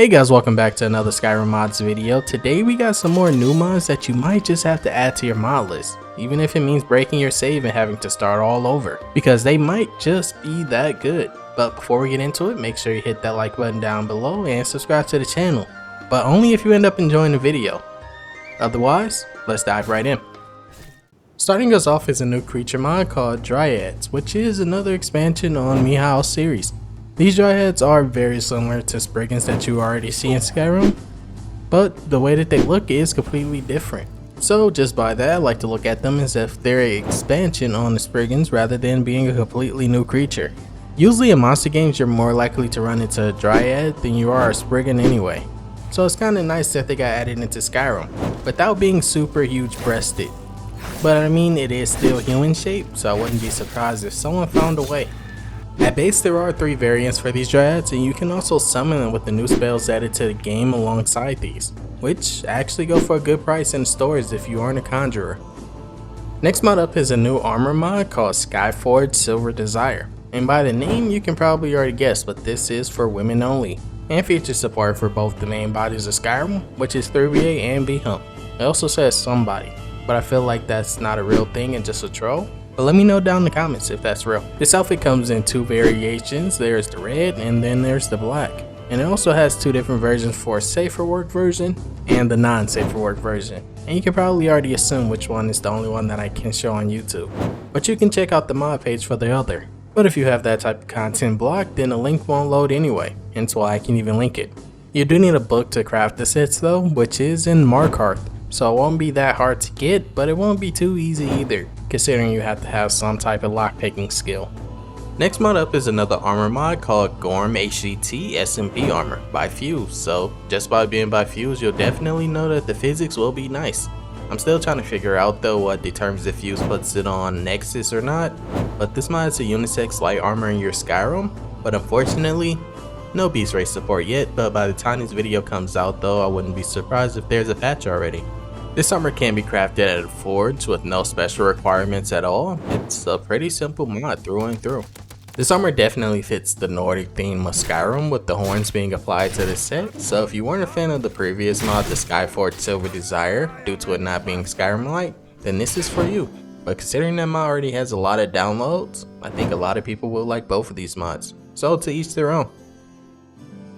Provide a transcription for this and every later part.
Hey guys, welcome back to another Skyrim mods video. Today we got some more new mods that you might just have to add to your mod list, even if it means breaking your save and having to start all over, because they might just be that good. But before we get into it, make sure you hit that like button down below and subscribe to the channel, but only if you end up enjoying the video. Otherwise, let's dive right in. Starting us off is a new creature mod called Dryads, which is another expansion on Mihail's series. These Dryads are very similar to spriggans that you already see in Skyrim, but the way that they look is completely different. So just by that, I like to look at them as if they're an expansion on the spriggans rather than being a completely new creature. Usually in monster games you're more likely to run into a Dryad than you are a spriggan anyway, so it's kinda nice that they got added into Skyrim, without being super huge breasted. But I mean, it is still human shaped, so I wouldn't be surprised if someone found a way. At base, there are 3 variants for these Dryads, and you can also summon them with the new spells added to the game alongside these, which actually go for a good price in stores if you aren't a conjurer. Next mod up is a new armor mod called Skyforge Silver Desire, and by the name you can probably already guess, but this is for women only, and features support for both the main bodies of Skyrim, which is 3BA and BHUNP. It also says SOMBody, but I feel like that's not a real thing and just a troll. But let me know down in the comments if that's real. This outfit comes in 2 variations. There's the red and then there's the black. And it also has 2 different versions for a safe for work version and the non-safe for work version. And you can probably already assume which one is the only one that I can show on YouTube. But you can check out the mod page for the other. But if you have that type of content blocked, then the link won't load anyway, until I can even link it. You do need a book to craft the sets though, which is in Markarth. So it won't be that hard to get, but it won't be too easy either, considering you have to have some type of lockpicking skill. Next mod up is another armor mod called Gorm HDT-SMP armor by Fuse. So just by being by Fuse, you'll definitely know that the physics will be nice. I'm still trying to figure out though what determines if Fuse puts it on Nexus or not, but this mod is a unisex light armor in your Skyrim, but unfortunately, no beast race support yet, but by the time this video comes out though, I wouldn't be surprised if there's a patch already. This armor can be crafted at a forge with no special requirements at all. It's a pretty simple mod through and through. This armor definitely fits the Nordic theme of Skyrim with the horns being applied to the set, so if you weren't a fan of the previous mod, the Skyforge Silver Desire, due to it not being Skyrim-like, then this is for you. But considering that mod already has a lot of downloads, I think a lot of people will like both of these mods, so to each their own.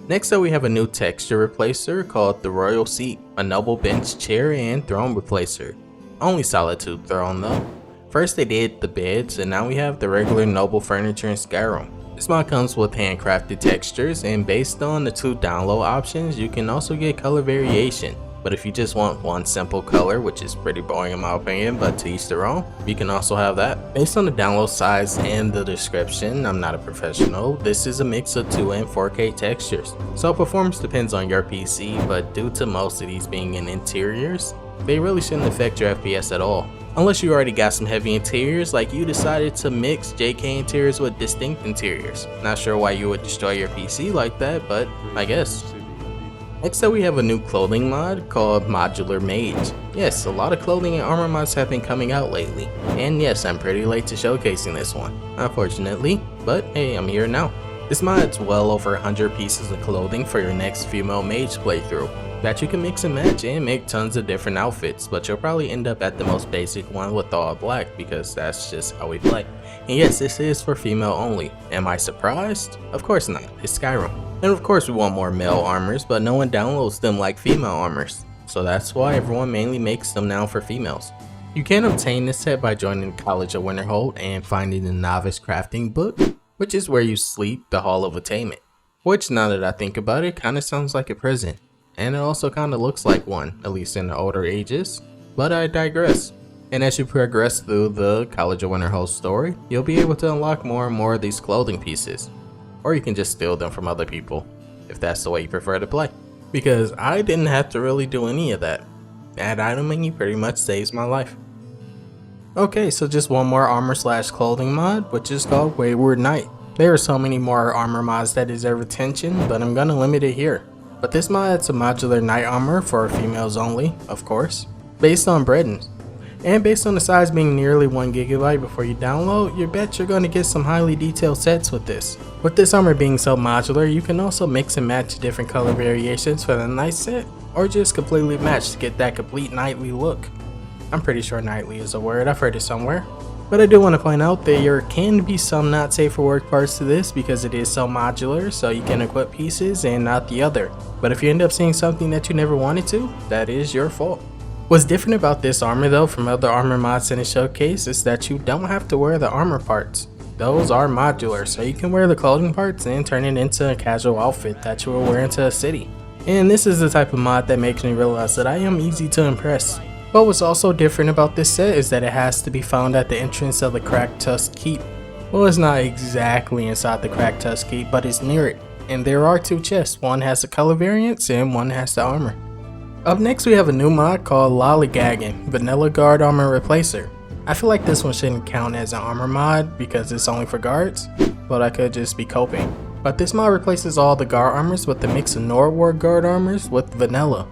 Next up we have a new texture replacer called the Royal Seat, a noble bench chair and throne replacer. Only Solitude throne though. First they did the beds and now we have the regular noble furniture in Skyrim. This mod comes with handcrafted textures and based on the 2 download options you can also get color variation. But if you just want one simple color, which is pretty boring in my opinion, but to each their own, you can also have that. Based on the download size and the description, I'm not a professional, this is a mix of 2 and 4K textures. So performance depends on your PC, but due to most of these being in interiors, they really shouldn't affect your FPS at all. Unless you already got some heavy interiors, like you decided to mix JK interiors with distinct interiors. Not sure why you would destroy your PC like that, but I guess. Next up we have a new clothing mod called Modular Mage. Yes, a lot of clothing and armor mods have been coming out lately, and yes, I'm pretty late to showcasing this one, unfortunately, but hey, I'm here now. This mod's well over 100 pieces of clothing for your next female mage playthrough, that you can mix and match and make tons of different outfits, but you'll probably end up at the most basic one with all black because that's just how we play. And yes, this is for female only. Am I surprised? Of course not, it's Skyrim. And of course we want more male armors, but no one downloads them like female armors. So that's why everyone mainly makes them now for females. You can obtain this set by joining the College of Winterhold and finding the Novice Crafting book, which is where you sleep the Hall of Attainment. Which now that I think about it, kinda sounds like a prison. And it also kinda looks like one, at least in the older ages. But I digress. And as you progress through the College of Winterhold story, you'll be able to unlock more and more of these clothing pieces. Or you can just steal them from other people, if that's the way you prefer to play. Because I didn't have to really do any of that. That item menu pretty much saves my life. Okay, so just one more armor slash clothing mod, which is called Wayward Knight. There are so many more armor mods that deserve attention, but I'm gonna limit it here. But this mod is a modular knight armor for females only, of course, based on Breddens. And based on the size being nearly 1 GB before you download, you bet you're going to get some highly detailed sets with this. With this armor being so modular, you can also mix and match different color variations for the night set, or just completely match to get that complete knightly look. I'm pretty sure knightly is a word, I've heard it somewhere. But I do want to point out that there can be some not safe for work parts to this because it is so modular, so you can equip pieces and not the other. But if you end up seeing something that you never wanted to, that is your fault. What's different about this armor though from other armor mods in the showcase is that you don't have to wear the armor parts. Those are modular, so you can wear the clothing parts and turn it into a casual outfit that you will wear into a city. And this is the type of mod that makes me realize that I am easy to impress. But what's also different about this set is that it has to be found at the entrance of the Cracked Tusk Keep. Well, it's not exactly inside the Cracked Tusk Keep, but it's near it. And there are 2 chests, one has the color variants and one has the armor. Up next we have a new mod called Lollygaggin, Vanilla Guard Armor Replacer. I feel like this one shouldn't count as an armor mod because it's only for guards, but I could just be coping. But this mod replaces all the guard armors with a mix of Nord guard armors with vanilla.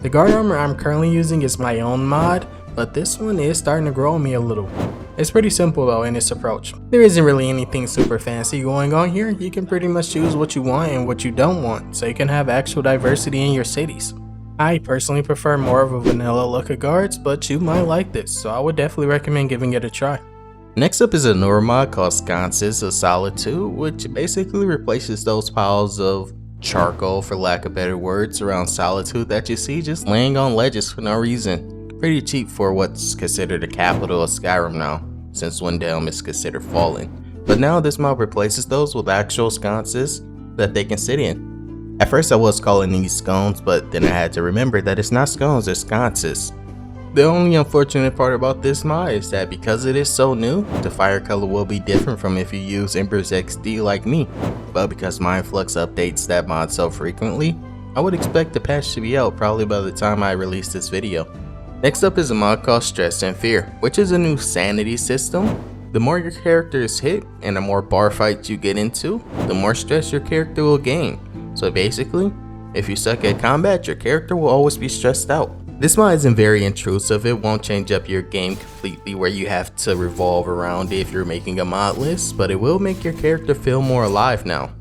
The guard armor I'm currently using is my own mod, but this one is starting to grow on me a little. It's pretty simple though in its approach. There isn't really anything super fancy going on here. You can pretty much choose what you want and what you don't want, so you can have actual diversity in your cities. I personally prefer more of a vanilla look of guards, but you might like this, so I would definitely recommend giving it a try. Next up is a newer mod called Sconces Of Solitude, which basically replaces those piles of charcoal, for lack of better words, around Solitude that you see just laying on ledges for no reason. Pretty cheap for what's considered the capital of Skyrim now, since Windhelm is considered fallen. But now this mod replaces those with actual sconces that they can sit in. At first I was calling these scones, but then I had to remember that it's not scones, they're sconces. The only unfortunate part about this mod is that because it is so new, the fire color will be different from if you use Embers XD like me. But because Mindflux updates that mod so frequently, I would expect the patch to be out probably by the time I release this video. Next up is a mod called Stress and Fear, which is a new sanity system. The more your character is hit and the more bar fights you get into, the more stress your character will gain. So basically, if you suck at combat, your character will always be stressed out. This mod isn't very intrusive, it won't change up your game completely where you have to revolve around it if you're making a mod list, but it will make your character feel more alive now.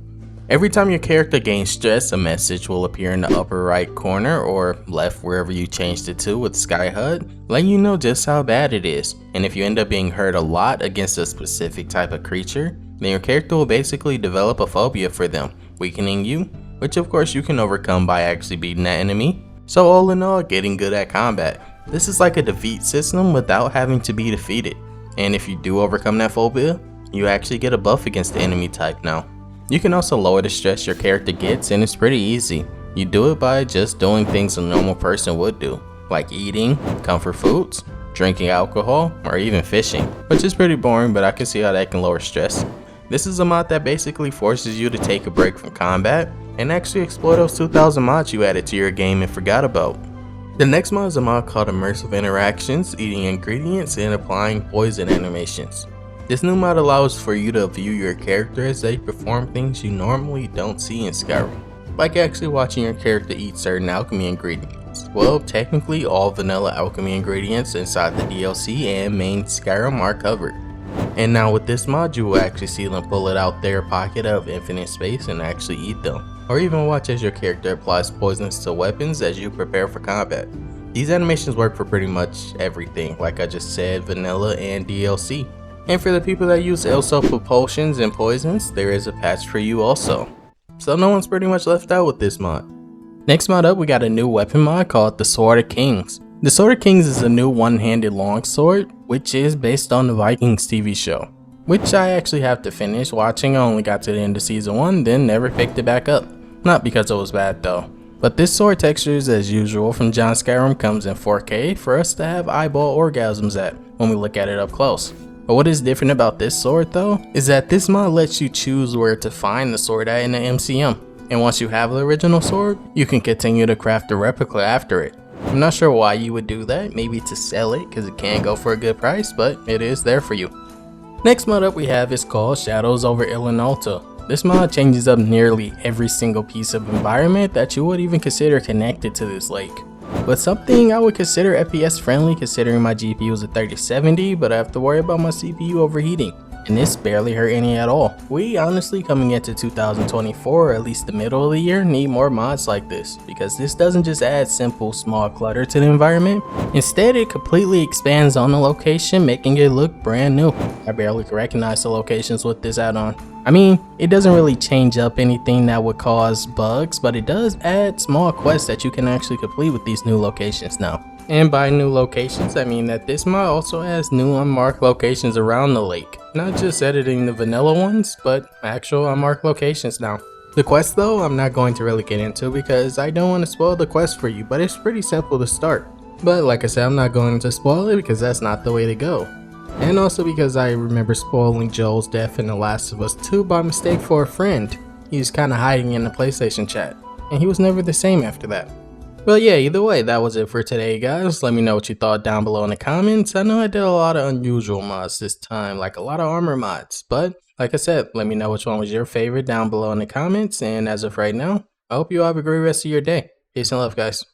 Every time your character gains stress, a message will appear in the upper right corner or left wherever you changed it to with Sky HUD, letting you know just how bad it is. And if you end up being hurt a lot against a specific type of creature, then your character will basically develop a phobia for them, weakening you, which of course you can overcome by actually beating that enemy. So all in all, getting good at combat. This is like a defeat system without having to be defeated. And if you do overcome that phobia, you actually get a buff against the enemy type now. You can also lower the stress your character gets, and it's pretty easy. You do it by just doing things a normal person would do, like eating comfort foods, drinking alcohol, or even fishing, which is pretty boring, but I can see how that can lower stress. This is a mod that basically forces you to take a break from combat and actually explore those 2000 mods you added to your game and forgot about. The next mod is a mod called Immersive Interactions, eating ingredients and applying poison animations. This new mod allows for you to view your character as they perform things you normally don't see in Skyrim, like actually watching your character eat certain alchemy ingredients. Well, technically all vanilla alchemy ingredients inside the DLC and main Skyrim are covered. And now with this mod, you will actually see them pull it out their pocket of infinite space and actually eat them. Or even watch as your character applies poisons to weapons as you prepare for combat. These animations work for pretty much everything, like I just said, vanilla and DLC. And for the people that use Elso for potions and poisons, there is a patch for you also. So no one's pretty much left out with this mod. Next mod up, we got a new weapon mod called the Sword of Kings. The Sword of Kings is a new one-handed longsword, which is based on the Vikings TV show, which I actually have to finish watching. I only got to the end of season 1, then never picked it back up. Not because it was bad though. But this sword textures, as usual from John Skyrim, comes in 4K for us to have eyeball orgasms at when we look at it up close. But what is different about this sword though, is that this mod lets you choose where to find the sword at in the MCM. And once you have the original sword, you can continue to craft a replica after it. I'm not sure why you would do that, maybe to sell it because it can go for a good price, but it is there for you. Next mod up we have is called Shadows over Ilinalta. This mod changes up nearly every single piece of environment that you would even consider connected to this lake. But something I would consider FPS friendly considering my GPU is a 3070, but I have to worry about my CPU overheating. And this barely hurt any at all. We honestly, coming into 2024, or at least the middle of the year, need more mods like this, because this doesn't just add simple small clutter to the environment. Instead, it completely expands on the location, making it look brand new. I barely can recognize the locations with this add-on. I mean, it doesn't really change up anything that would cause bugs, but it does add small quests that you can actually complete with these new locations now. And by new locations, I mean that this mod also has new unmarked locations around the lake. Not just editing the vanilla ones, but actual unmarked locations now. The quest though, I'm not going to really get into because I don't want to spoil the quest for you, but it's pretty simple to start. But like I said, I'm not going to spoil it because that's not the way to go. And also because I remember spoiling Joel's death in The Last of Us 2 by mistake for a friend. He was kind of hiding in the PlayStation chat, and he was never the same after that. Well, yeah, either way, that was it for today, guys. Let me know what you thought down below in the comments. I know I did a lot of unusual mods this time, like a lot of armor mods. But, like I said, let me know which one was your favorite down below in the comments. And as of right now, I hope you all have a great rest of your day. Peace and love, guys.